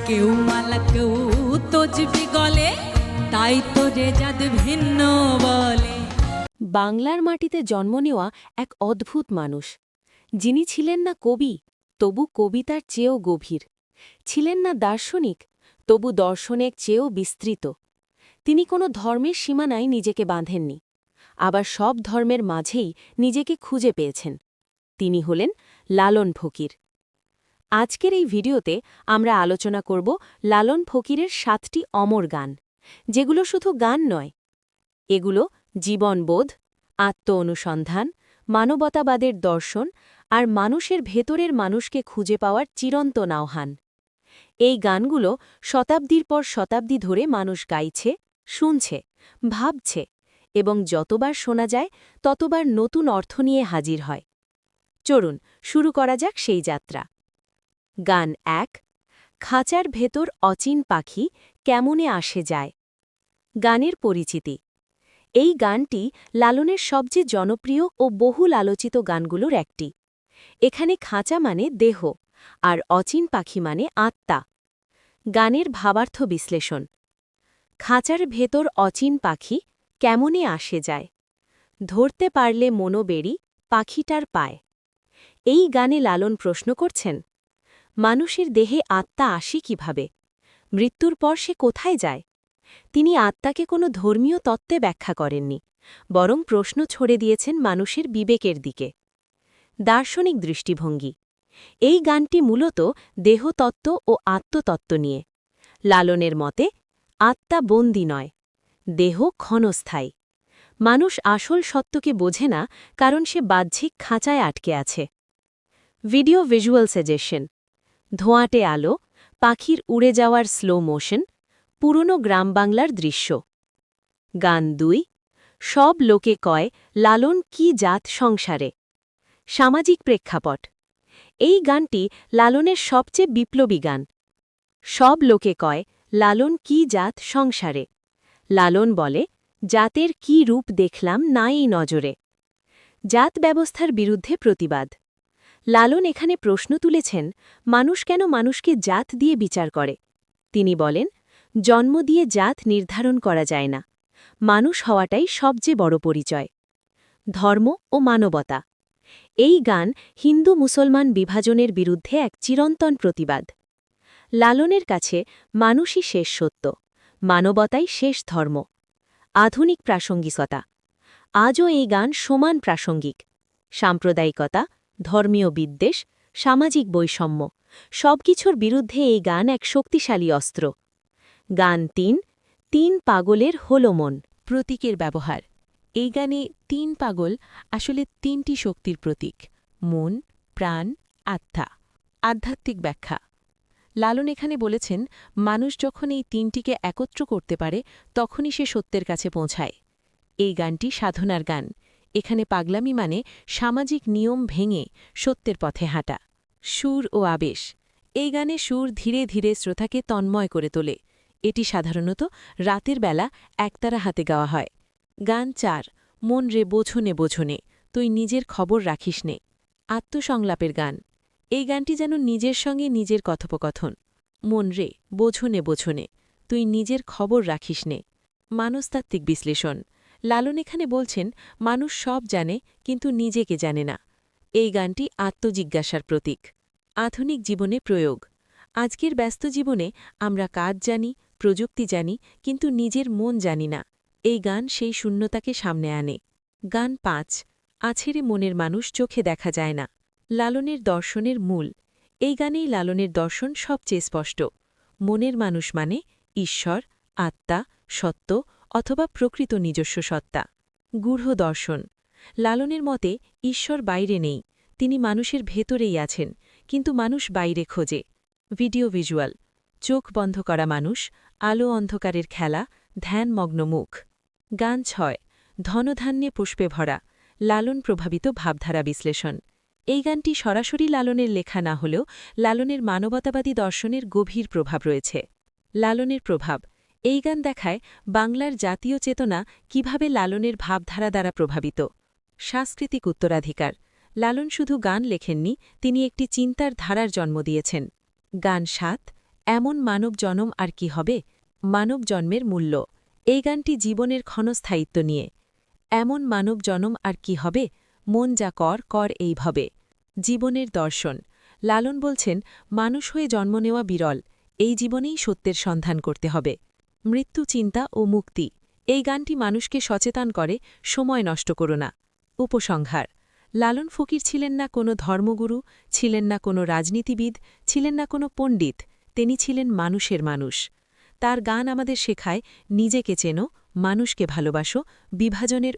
কেউ মালা কেউ তজবি গলে, তাই তো রেজাদ ভিন্ন বলে। বাংলার মাটিতে জন্ম নেওয়া এক অদ্ভুত মানুষ, যিনি ছিলেন না কবি, তবু কবিতার চেয়েও গভীর, ছিলেন না দার্শনিক, তবু দর্শনের চেয়েও বিস্তৃত। তিনি কোনো ধর্মের সীমানায় নিজেকে বাঁধেননি, আবার সব ধর্মের মাঝেই নিজেকে খুঁজে পেয়েছেন। তিনি হলেন লালন ফকির। আজকের এই ভিডিওতে আমরা আলোচনা করব লালন ফকিরের 7টি অমর গান, যেগুলো শুধু গান নয়, এগুলো জীবনবোধ, আত্ম অনুসন্ধান, মানবতাবাদের দর্শন আর মানুষের ভেতরের মানুষকে খুঁজে পাওয়ার চিরন্তন আহ্বান। এই গানগুলো শতাব্দীর পর শতাব্দী ধরে মানুষ গাইছে, শুনছে, ভাবছে এবং যতবার শোনা যায় ততবার নতুন অর্থ নিয়ে হাজির হয়। চলুন শুরু করা যাক সেই যাত্রা। গান 1, খাঁচার ভেতর অচিন পাখি কেমনে আসে যায়। গানের পরিচিতি। এই গানটি লালনের সবচেয়ে জনপ্রিয় ও বহুল আলোচিত গানগুলোর একটি। এখানে খাঁচা মানে দেহ, আর অচিন পাখি মানে আত্মা। গানের ভাবার্থ বিশ্লেষণ। খাঁচার ভেতর অচিন পাখি কেমনে আসে যায়, ধরতে পারলে মনোবেড়ি পাখিটার পায়। এই গানে লালন প্রশ্ন করছেন, মানুষের দেহে আত্মা আসে কিভাবে, মৃত্যুর পর সে কোথায় যায়। তিনি আত্মাকে কোনো ধর্মীয় তত্ত্বে ব্যাখ্যা করেননি, বরং প্রশ্ন ছড়ে দিয়েছেন মানুষের বিবেকের দিকে। দার্শনিক দৃষ্টিভঙ্গি। এই গানটি মূলত দেহতত্ত্ব ও আত্মতত্ত্ব নিয়ে। লালনের মতে আত্মা বন্দী নয়, দেহ ক্ষণস্থায়ী। মানুষ আসল সত্যকে বোঝে না, কারণ সে বাহ্যিক খাঁচায় আটকে আছে। Video visual suggestion. ধোঁয়াটে আলো, পাখির উড়ে যাওয়ার স্লো মোশন, পুরনো গ্রাম বাংলার দৃশ্য। গান 2, সব লোকে কয় লালন কি জাত সংসারে। সামাজিক প্রেক্ষাপট। এই গানটি লালনের সবচেয়ে বিপ্লবী গান। সব লোকে কয় লালন কি জাত সংসারে। লালন বলে, জাতের কি রূপ দেখলাম না এই নজরে। জাত ব্যবস্থার বিরুদ্ধে প্রতিবাদ। লালন এখানে প্রশ্ন তুলেছেন, মানুষ কেন মানুষকে জাত দিয়ে বিচার করে। তিনি বলেন, জন্ম দিয়ে জাত নির্ধারণ করা যায় না, মানুষ হওয়াটাই সবচেয়ে বড় পরিচয়। ধর্ম ও মানবতা। এই গান হিন্দু মুসলমান বিভাজনের বিরুদ্ধে এক চিরন্তন প্রতিবাদ। লালনের কাছে মানুষই শেষ সত্য, মানবতাই শেষ ধর্ম। আধুনিক প্রাসঙ্গিকতা। আজও এই গান সমান প্রাসঙ্গিক। সাম্প্রদায়িকতা, ধর্মীয় বিদ্বেষ, সামাজিক বৈষম্য সবকিছুর বিরুদ্ধে এই গান এক শক্তিশালী অস্ত্র। গান 3, 3 পাগলের হলো মন। প্রতীকের ব্যবহার। এই গানে 3 পাগল আসলে 3টি শক্তির প্রতীক: মন, প্রাণ, আত্মা। আধ্যাত্মিক ব্যাখ্যা। লালন এখানে বলেছেন, মানুষ যখন এই 3টিকে একত্র করতে পারে তখনই সে সত্যের কাছে পৌঁছায়। এই গানটি সাধনার গান। এখানে পাগলামি মানে সামাজিক নিয়ম ভেঙে সত্যের পথে হাঁটা। সুর ও আবেশ। এই গানে সুর ধীরে ধীরে শ্রোতাকে তন্ময় করে তোলে। এটি সাধারণত রাতের বেলা একতারা হাতে গাওয়া হয়। গান 4, মন রে বোঝনে বোঝনে, তুই নিজের খবর রাখিস নে। আত্মসংলাপের গান। এই গানটি যেন নিজের সঙ্গে নিজের কথোপকথন। মন রে বোঝনে বোঝনে, তুই নিজের খবর রাখিস নে। মানসতাত্ত্বিক বিশ্লেষণ। লালন এখানে বলছেন, মানুষ সব জানে কিন্তু নিজেকে জানে না। এই গানটি আত্মজিজ্ঞাসার প্রতীক। আধুনিক জীবনে প্রয়োগ। আজকের ব্যস্ত জীবনে আমরা কাজ জানি, প্রযুক্তি জানি, কিন্তু নিজের মন জানি না। এই গান সেই শূন্যতাকে সামনে আনে। গান 5, আছেরে মনের মানুষ চোখে দেখা যায় না। লালনের দর্শনের মূল। এই গানেই লালনের দর্শন সবচেয়ে স্পষ্ট। মনের মানুষ মানে ঈশ্বর, আত্মা, সত্য অথবা প্রকৃত নিজস্ব সত্তা। গূঢ় দর্শন। লালনের মতে ঈশ্বর বাইরে নেই, তিনি মানুষের ভেতরেই আছেন, কিন্তু মানুষ বাইরে খোঁজে। Video visual. চোখ বন্ধ করা মানুষ, আলো অন্ধকারের খেলা, ধ্যানমগ্ন মুখ। গান 6, ধনধান্যে পুষ্পে ভরা। লালন প্রভাবিত ভাবধারা বিশ্লেষণ। এই গানটি সরাসরি লালনের লেখা না হলেও লালনের মানবতাবাদী দর্শনের গভীর প্রভাব রয়েছে। লালনের প্রভাব। এই গান দেখায় বাংলার জাতীয় চেতনা কিভাবে লালনের ভাবধারা দ্বারা প্রভাবিত। সাংস্কৃতিক উত্তরাধিকার। লালন শুধু গান লেখেননি, তিনি একটি চিন্তার ধারার জন্ম দিয়েছেন। গান 7, এমন মানব জনম আর কি হবে? মানব জন্মের মূল্য। এই গানটি জীবনের ক্ষণস্থায়িত্ব নিয়ে। এমন মানব জনম আর কি হবে? মন যা কর কর এইভাবে। জীবনের দর্শন। লালন বলছেন, মানুষ হয়ে জন্ম নেওয়া বিরল, এই জীবনেই সত্যের সন্ধান করতে হবে। মৃত্যু চিন্তা ও মুক্তি। এই গানটি মানুষকে সচেতন করে, সময় নষ্ট করো না। উপসংহার। লালন ফকির ছিলেন না কোনো ধর্মগুরু, ছিলেন না কোনো রাজনীতিবিদ, ছিলেন না কোনো পণ্ডিত, তিনি ছিলেন মানুষের মানুষ। তার গান আমাদের শেখায়, নিজেকে চেনো, মানুষকে ভালোবাসো, বিভাজনের